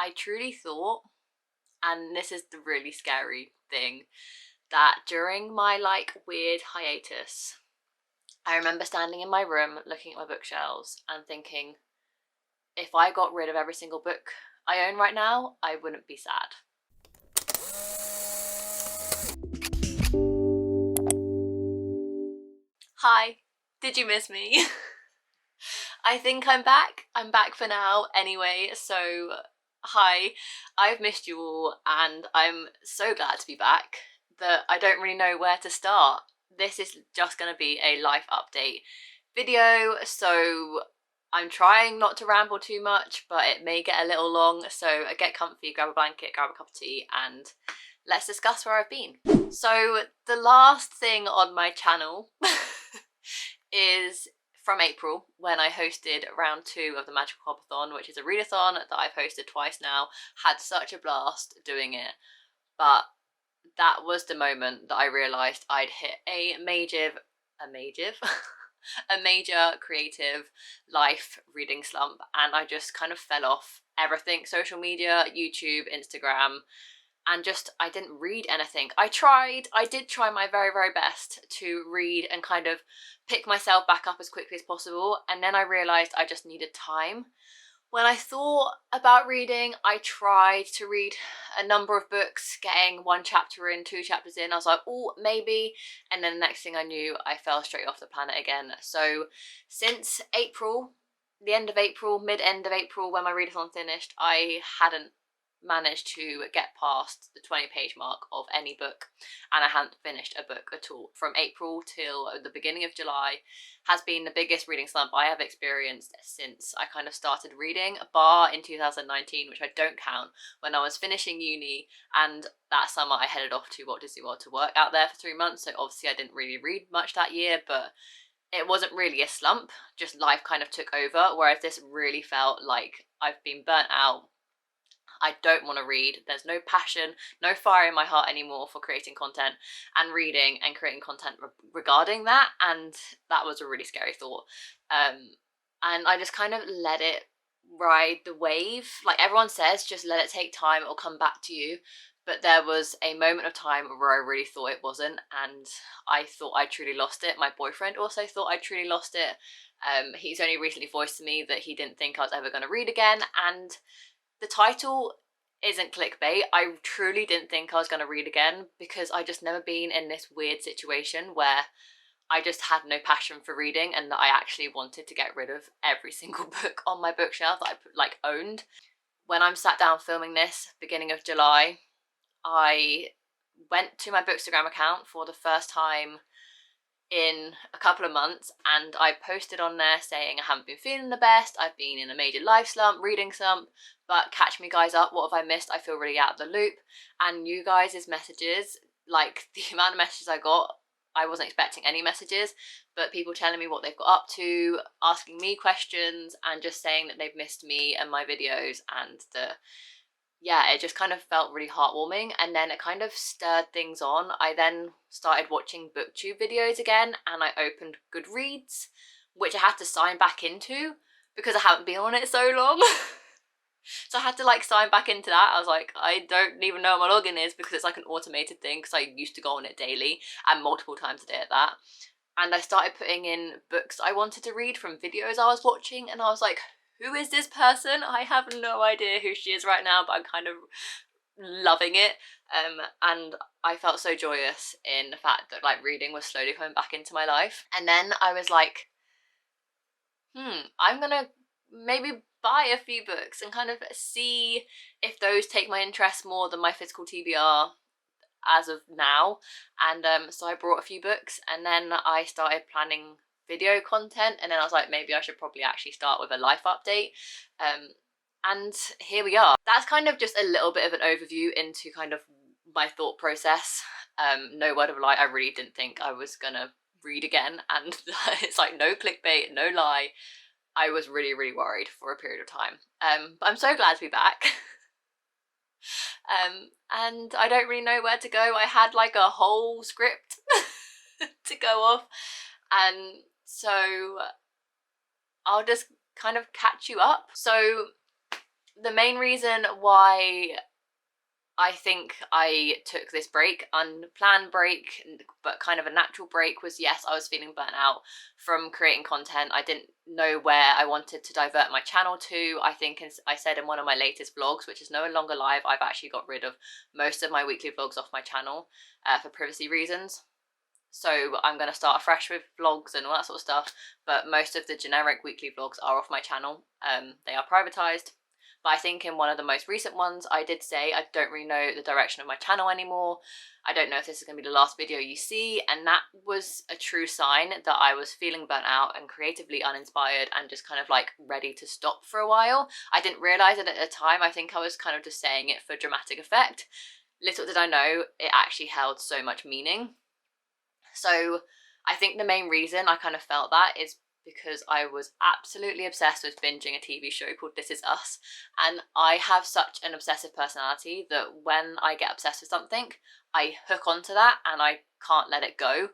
I truly thought, and this is the really scary thing, that during my like weird hiatus, I remember standing in my room looking at my bookshelves and thinking, if I got rid of every single book I own right now, I wouldn't be sad. Hi, did you miss me? I think I'm back. I'm back for now anyway, so hi. I've missed you all and I'm so glad to be back that I don't really know where to start. This is just going to be a life update video, so I'm trying not to ramble too much, but it may get a little long, so get comfy, grab a blanket, grab a cup of tea, and let's discuss where I've been. So the last thing on my channel is from April, when I hosted round 2 of the Magical Hobathon, which is a readathon that I've hosted twice now. Had such a blast doing it, but that was the moment that I realised I'd hit a major creative life reading slump, and I just kind of fell off everything: social media, YouTube, Instagram, and just I didn't read anything. I did try my very, very best to read and kind of pick myself back up as quickly as possible, and then I realised I just needed time. When I thought about reading, I tried to read a number of books, getting 1 chapter in, 2 chapters in. I was like, oh, maybe. And then the next thing I knew, I fell straight off the planet again. So since April, the end of April, mid-end of April, when my readathon finished, I hadn't managed to get past the 20-page mark of any book, and I hadn't finished a book at all. From April till the beginning of July has been the biggest reading slump I have experienced since I kind of started reading, bar in 2019, which I don't count, when I was finishing uni, and that summer I headed off to Walt Disney World to work out there for 3 months, so obviously I didn't really read much that year, but it wasn't really a slump, just life kind of took over, whereas this really felt like I've been burnt out. I don't want to read. There's no passion, no fire in my heart anymore for creating content and reading and creating content regarding that, and that was a really scary thought. And I just kind of let it ride the wave. Like everyone says, just let it take time, it'll come back to you. But there was a moment of time where I really thought it wasn't, and I thought I truly lost it. My boyfriend also thought I truly lost it. He's only recently voiced to me that he didn't think I was ever going to read again, and the title isn't clickbait. I truly didn't think I was going to read again, because I just never been in this weird situation where I just had no passion for reading and that I actually wanted to get rid of every single book on my bookshelf that I owned. When I'm sat down filming this, beginning of July, I went to my Bookstagram account for the first time in a couple of months, and I posted on there saying I haven't been feeling the best, I've been in a major life slump, reading slump, but catch me guys up, what have I missed? I feel really out of the loop. And you guys' messages, like the amount of messages I got, I wasn't expecting any messages, but people telling me what they've got up to, asking me questions, and just saying that they've missed me and my videos, and yeah, it just kind of felt really heartwarming, and then it kind of stirred things on. I then started watching booktube videos again, and I opened Goodreads, which I had to sign back into because I haven't been on it so long. So I had to like sign back into that. I was like, I don't even know what my login is, because it's like an automated thing, because I used to go on it daily and multiple times a day at that. And I started putting in books I wanted to read from videos I was watching, and I was like, who is this person? I have no idea who she is right now, but I'm kind of loving it. And I felt so joyous in the fact that like reading was slowly coming back into my life. And then I was like, I'm gonna maybe buy a few books and kind of see if those take my interest more than my physical TBR as of now. And so I brought a few books, and then I started planning video content, and then I was like, maybe I should probably actually start with a life update, and here we are. That's kind of just a little bit of an overview into kind of my thought process. No word of a lie, I really didn't think I was gonna read again, and it's like no clickbait, no lie. I was really, really worried for a period of time, but I'm so glad to be back. And I don't really know where to go. I had like a whole script to go off, and so I'll just kind of catch you up. So The main reason why I think I took this break, unplanned break, but kind of a natural break, was yes, I was feeling burnt out from creating content. I didn't know where I wanted to divert my channel to. I think, as I said in one of my latest vlogs, which is no longer live, I've actually got rid of most of my weekly vlogs off my channel for privacy reasons. So I'm going to start afresh with vlogs and all that sort of stuff, but most of the generic weekly vlogs are off my channel. They are privatized. But I think in one of the most recent ones, I did say I don't really know the direction of my channel anymore. I don't know if this is going to be the last video you see, and that was a true sign that I was feeling burnt out and creatively uninspired and just kind of like ready to stop for a while. I didn't realise it at the time. I think I was kind of just saying it for dramatic effect. Little did I know, it actually held so much meaning. So I think the main reason I kind of felt that is because I was absolutely obsessed with binging a TV show called This Is Us. And I have such an obsessive personality that when I get obsessed with something, I hook onto that and I can't let it go.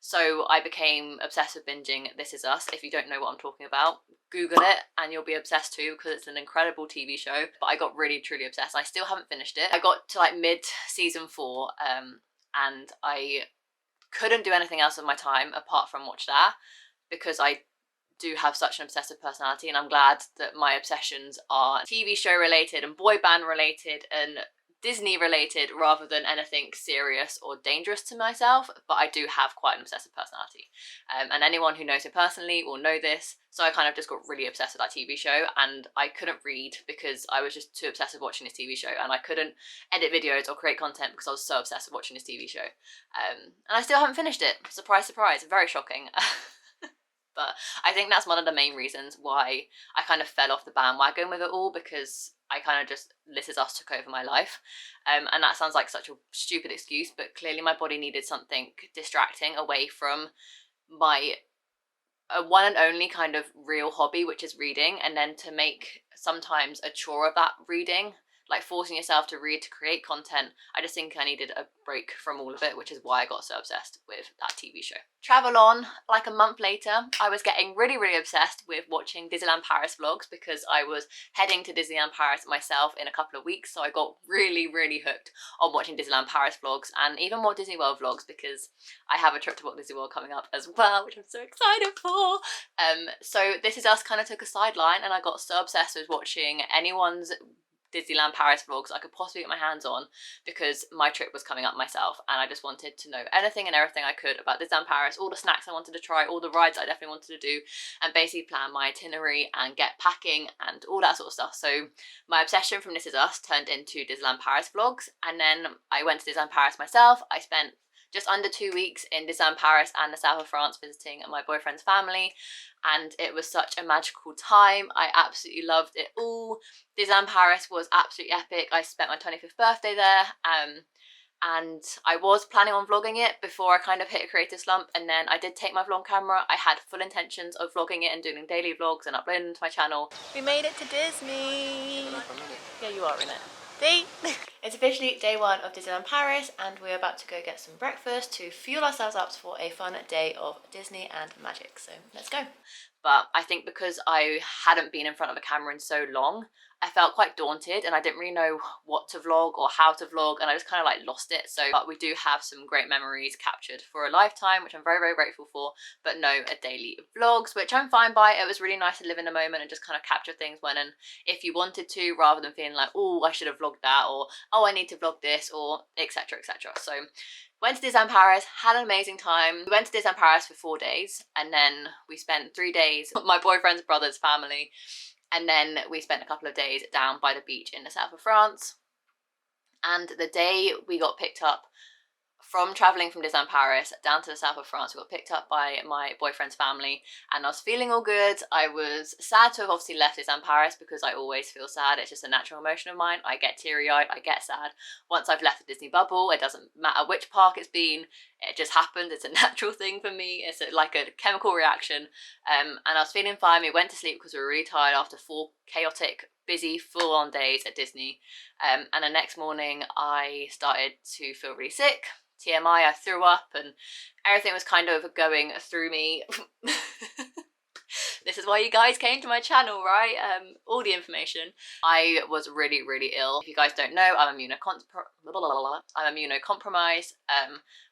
So I became obsessed with binging This Is Us. If you don't know what I'm talking about, Google it and you'll be obsessed too, because it's an incredible TV show. But I got really, truly obsessed. I still haven't finished it. I got to like mid season 4 and I couldn't do anything else with my time apart from watch that, because I do have such an obsessive personality, and I'm glad that my obsessions are TV show related and boy band related and Disney related rather than anything serious or dangerous to myself. But I do have quite an obsessive personality, and anyone who knows me personally will know this. So I kind of just got really obsessed with that TV show, and I couldn't read because I was just too obsessed with watching this TV show, and I couldn't edit videos or create content because I was so obsessed with watching this TV show. And I still haven't finished it. Surprise, surprise. Very shocking. But I think that's one of the main reasons why I kind of fell off the bandwagon with it all, because I kind of just, This Is Us took over my life. And that sounds like such a stupid excuse, but clearly my body needed something distracting away from my one and only kind of real hobby, which is reading, and then to make sometimes a chore of that reading, like forcing yourself to read to create content. I just think I needed a break from all of it, which is why I got so obsessed with that TV show. Travel on, like a month later, I was getting really, really obsessed with watching Disneyland Paris vlogs, because I was heading to Disneyland Paris myself in a couple of weeks, so I got really, really hooked on watching Disneyland Paris vlogs and even more Disney World vlogs, because I have a trip to Walt Disney World coming up as well, which I'm so excited for. So This Is Us kind of took a sideline, and I got so obsessed with watching anyone's Disneyland Paris vlogs I could possibly get my hands on, because my trip was coming up myself and I just wanted to know anything and everything I could about Disneyland Paris, all the snacks I wanted to try, all the rides I definitely wanted to do, and basically plan my itinerary and get packing and all that sort of stuff. So my obsession from This Is Us turned into Disneyland Paris vlogs, and then I went to Disneyland Paris myself. I spent just under 2 weeks in Disneyland Paris and the south of France visiting my boyfriend's family, and it was such a magical time. I absolutely loved it all. Disneyland Paris was absolutely epic. I spent my 25th birthday there, and I was planning on vlogging it before I kind of hit a creative slump, and then I did take my vlog camera. I had full intentions of vlogging it and doing daily vlogs and uploading them to my channel. We made it to Disney! Yeah, you are in it. See? It's officially day 1 of Disneyland Paris, and we're about to go get some breakfast to fuel ourselves up for a fun day of Disney and magic. So let's go. But I think because I hadn't been in front of a camera in so long, I felt quite daunted and I didn't really know what to vlog or how to vlog, and I just kind of like lost it. So, but we do have some great memories captured for a lifetime, which I'm very, very grateful for, but no a daily vlogs, which I'm fine by. It was really nice to live in the moment and just kind of capture things when and if you wanted to, rather than feeling like, oh, I should have vlogged that, or oh, I need to vlog this, or etc, etc. So went to Disneyland Paris, had an amazing time. We went to Disneyland Paris for 4 days, and then we spent 3 days with my boyfriend's brother's family, and then we spent a couple of days down by the beach in the south of France. And the day we got picked up from travelling from Disneyland Paris down to the south of France, we got picked up by my boyfriend's family, and I was feeling all good. I was sad to have obviously left Disneyland Paris, because I always feel sad. It's just a natural emotion of mine. I get teary-eyed, I get sad. Once I've left the Disney bubble, it doesn't matter which park it's been, it just happened. It's a natural thing for me. It's like a chemical reaction. And I was feeling fine. We went to sleep because we were really tired after 4 chaotic, busy, full-on days at Disney. And the next morning I started to feel really sick. TMI, I threw up and everything was kind of going through me. This This is why you guys came to my channel, right? All the information. I was really, really ill. If you guys don't know, I'm immunocompromised.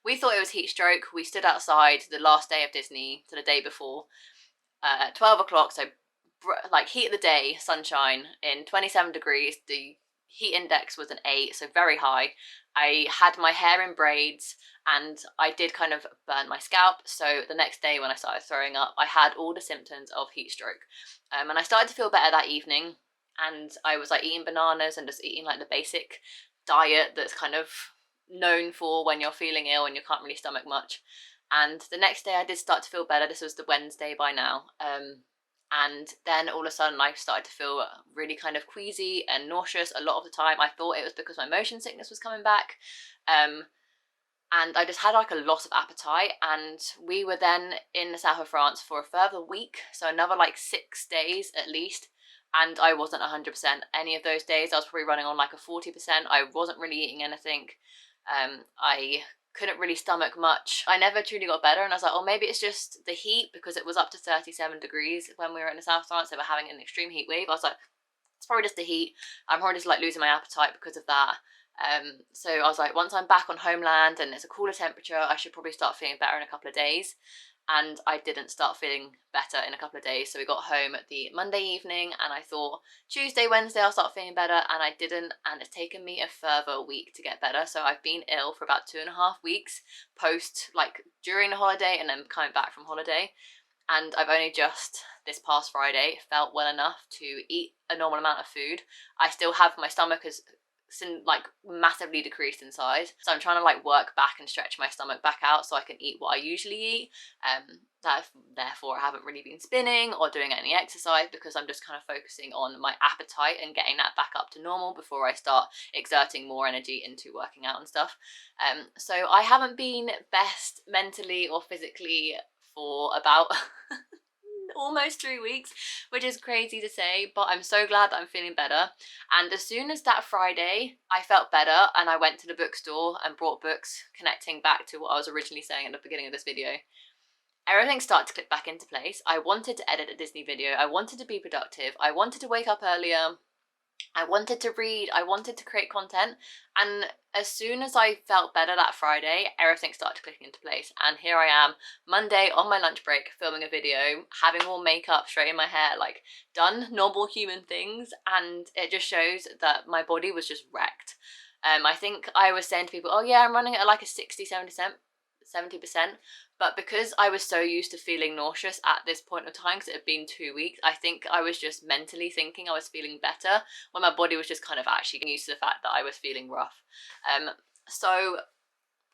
We thought it was heat stroke. We stood outside the last day of Disney, so the day before, 12 o'clock, so like heat of the day, sunshine, in 27 degrees. The heat index was an 8, so very high. I had my hair in braids and I did kind of burn my scalp, so the next day when I started throwing up, I had all the symptoms of heat stroke. And I started to feel better that evening, and I was like eating bananas and just eating like the basic diet that's kind of known for when you're feeling ill and you can't really stomach much. And the next day I did start to feel better. This was the Wednesday by now. And then all of a sudden I started to feel really kind of queasy and nauseous a lot of the time. I thought it was because my motion sickness was coming back. And I just had like a loss of appetite, and we were then in the south of France for a further week, so another like 6 days at least, and I wasn't 100% any of those days. I was probably running on like a 40%. I wasn't really eating anything. I couldn't really stomach much. I never truly got better, and I was like, oh, maybe it's just the heat, because it was up to 37 degrees when we were in the south of France. They were having an extreme heat wave. I was like, it's probably just the heat. I'm probably just like losing my appetite because of that. So I was like, once I'm back on homeland and it's a cooler temperature, I should probably start feeling better in a couple of days. And I didn't start feeling better in a couple of days. So we got home the Monday evening, and I thought Tuesday, Wednesday I'll start feeling better, and I didn't, and it's taken me a further week to get better. So I've been ill for about 2.5 weeks post, like during the holiday and then coming back from holiday. And I've only just this past Friday felt well enough to eat a normal amount of food. I still have, my stomach has like massively decreased in size, so I'm trying to like work back and stretch my stomach back out so I can eat what I usually eat. Therefore I haven't really been spinning or doing any exercise, because I'm just kind of focusing on my appetite and getting that back up to normal before I start exerting more energy into working out and stuff. So I haven't been best mentally or physically for about almost 3 weeks, which is crazy to say, but I'm so glad that I'm feeling better. And as soon as that Friday I felt better and I went to the bookstore and brought books, connecting back to what I was originally saying at the beginning of this video, everything started to click back into place. I wanted to edit a Disney video, I wanted to be productive, I wanted to wake up earlier, I wanted to read, I wanted to create content. And as soon as I felt better that Friday, everything started to click into place. And here I am, Monday on my lunch break, filming a video, having more makeup, straightening my hair, like done normal human things. And it just shows that my body was just wrecked. I think I was saying to people, oh yeah, I'm running at like a 60, 70%. But because I was so used to feeling nauseous at this point of time, because it had been 2 weeks, I think I was just mentally thinking I was feeling better when my body was just kind of actually getting used to the fact that I was feeling rough. So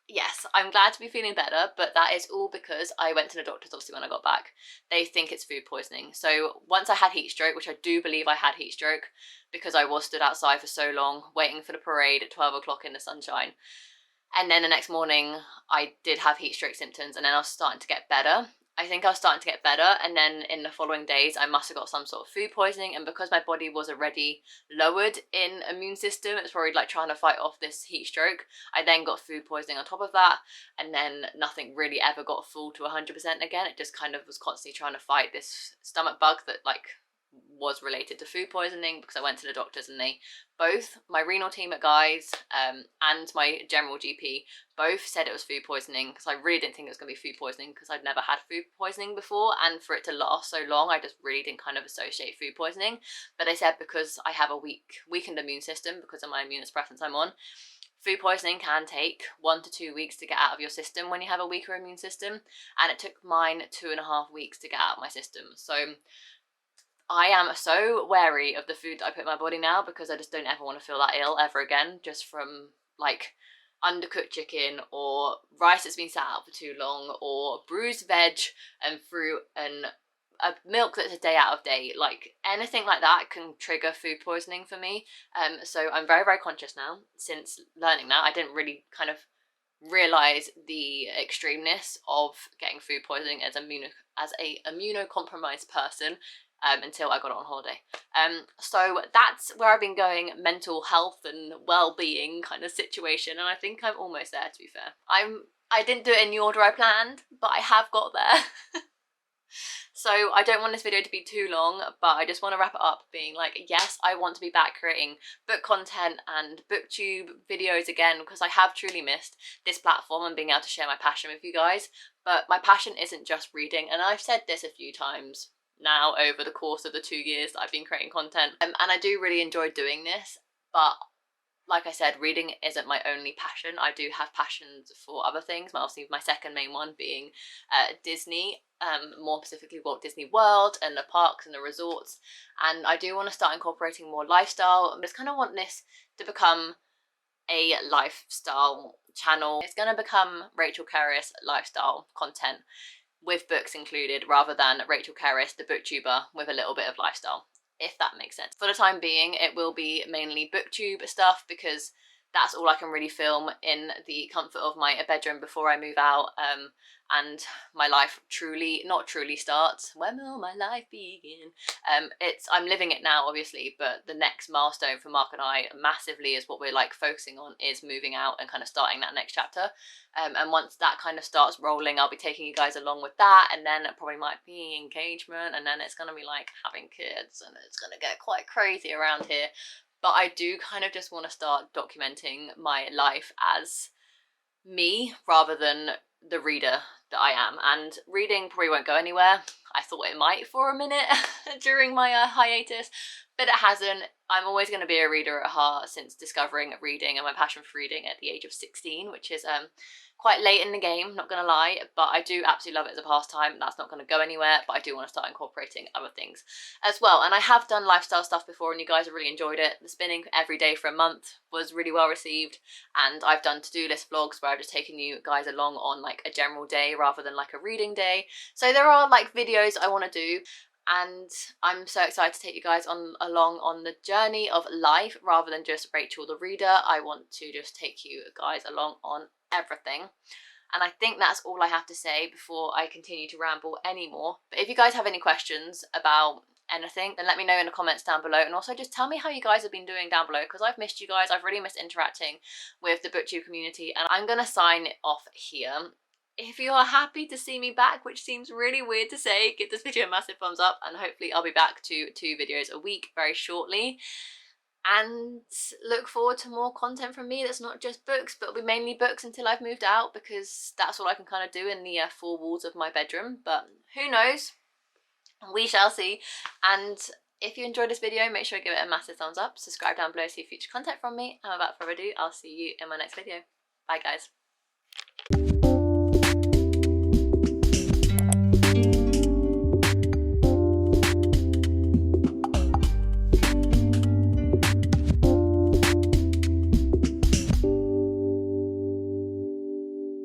yes, I'm glad to be feeling better, but that is all because I went to the doctors obviously when I got back. They think it's food poisoning. So once I had heat stroke, which I do believe I had heat stroke because I was stood outside for so long waiting for the parade at 12 o'clock in the sunshine. And then the next morning I did have heat stroke symptoms, and then I was starting to get better. I think I was starting to get better, and then in the following days I must have got some sort of food poisoning, and because my body was already lowered in immune system, it's probably like trying to fight off this heat stroke, I then got food poisoning on top of that, and then nothing really ever got full to 100% again. It just kind of was constantly trying to fight this stomach bug that like was related to food poisoning, because I went to the doctors and they both, my renal team at Guy's and my general GP, both said it was food poisoning, because I really didn't think it was going to be food poisoning because I'd never had food poisoning before, and for it to last so long I just really didn't kind of associate food poisoning. But they said because I have a weakened immune system because of my immunosuppressants I'm on, food poisoning can take 1 to 2 weeks to get out of your system when you have a weaker immune system, and it took mine 2.5 weeks to get out of my system. So I am so wary of the food that I put in my body now, because I just don't ever want to feel that ill ever again, just from like undercooked chicken or rice that's been sat out for too long, or bruised veg and fruit and a milk that's a day out of date. Like anything like that can trigger food poisoning for me. So I'm very, very conscious now since learning that. I didn't really kind of realize the extremeness of getting food poisoning as a immunocompromised person until I got on holiday. So that's where I've been going, mental health and well-being kind of situation, and I think I'm almost there, to be fair. I didn't do it in the order I planned, but I have got there. So I don't want this video to be too long, but I just want to wrap it up being like, yes, I want to be back creating book content and booktube videos again, because I have truly missed this platform and being able to share my passion with you guys. But my passion isn't just reading, and I've said this a few times now over the course of the 2 years that I've been creating content, and I do really enjoy doing this, but like I said, reading isn't my only passion. I do have passions for other things, obviously my second main one being Disney, more specifically Walt Disney World and the parks and the resorts, and I do want to start incorporating more lifestyle. I just kind of want this to become a lifestyle channel. It's going to become Rachel Cerys lifestyle content with books included, rather than Rachel Cerys the booktuber with a little bit of lifestyle, if that makes sense. For the time being, it will be mainly booktube stuff, because that's all I can really film in the comfort of my bedroom before I move out, and my life not truly starts. When will my life begin? I'm living it now, obviously, but the next milestone for Mark and I massively is what we're like focusing on, is moving out and kind of starting that next chapter. And once that kind of starts rolling, I'll be taking you guys along with that, and then it probably might be engagement, and then it's gonna be like having kids, and it's gonna get quite crazy around here. But I do kind of just want to start documenting my life as me rather than the reader that I am. And reading probably won't go anywhere. I thought it might for a minute during my hiatus, but it hasn't. I'm always going to be a reader at heart, since discovering reading and my passion for reading at the age of 16, which is quite late in the game, not gonna lie, but I do absolutely love it as a pastime. That's not gonna go anywhere, but I do want to start incorporating other things as well. And I have done lifestyle stuff before, and you guys have really enjoyed it. The spinning every day for a month was really well received, and I've done to-do list vlogs where I've just taken you guys along on like a general day rather than like a reading day. So there are like videos I want to do, and I'm so excited to take you guys along on the journey of life rather than just Rachel the reader. I want to just take you guys along on everything. And I think that's all I have to say before I continue to ramble anymore. But if you guys have any questions about anything, then let me know in the comments down below, and also just tell me how you guys have been doing down below, because I've missed you guys. I've really missed interacting with the booktube community, and I'm gonna sign it off here. If you are happy to see me back, which seems really weird to say, give this video a massive thumbs up, and hopefully I'll be back to 2 videos a week very shortly. And look forward to more content from me that's not just books, but it'll be mainly books until I've moved out, because that's all I can kind of do in the 4 walls of my bedroom. But who knows? We shall see. And if you enjoyed this video, make sure to give it a massive thumbs up, subscribe down below to see future content from me, and without further ado, I'll see you in my next video. Bye guys.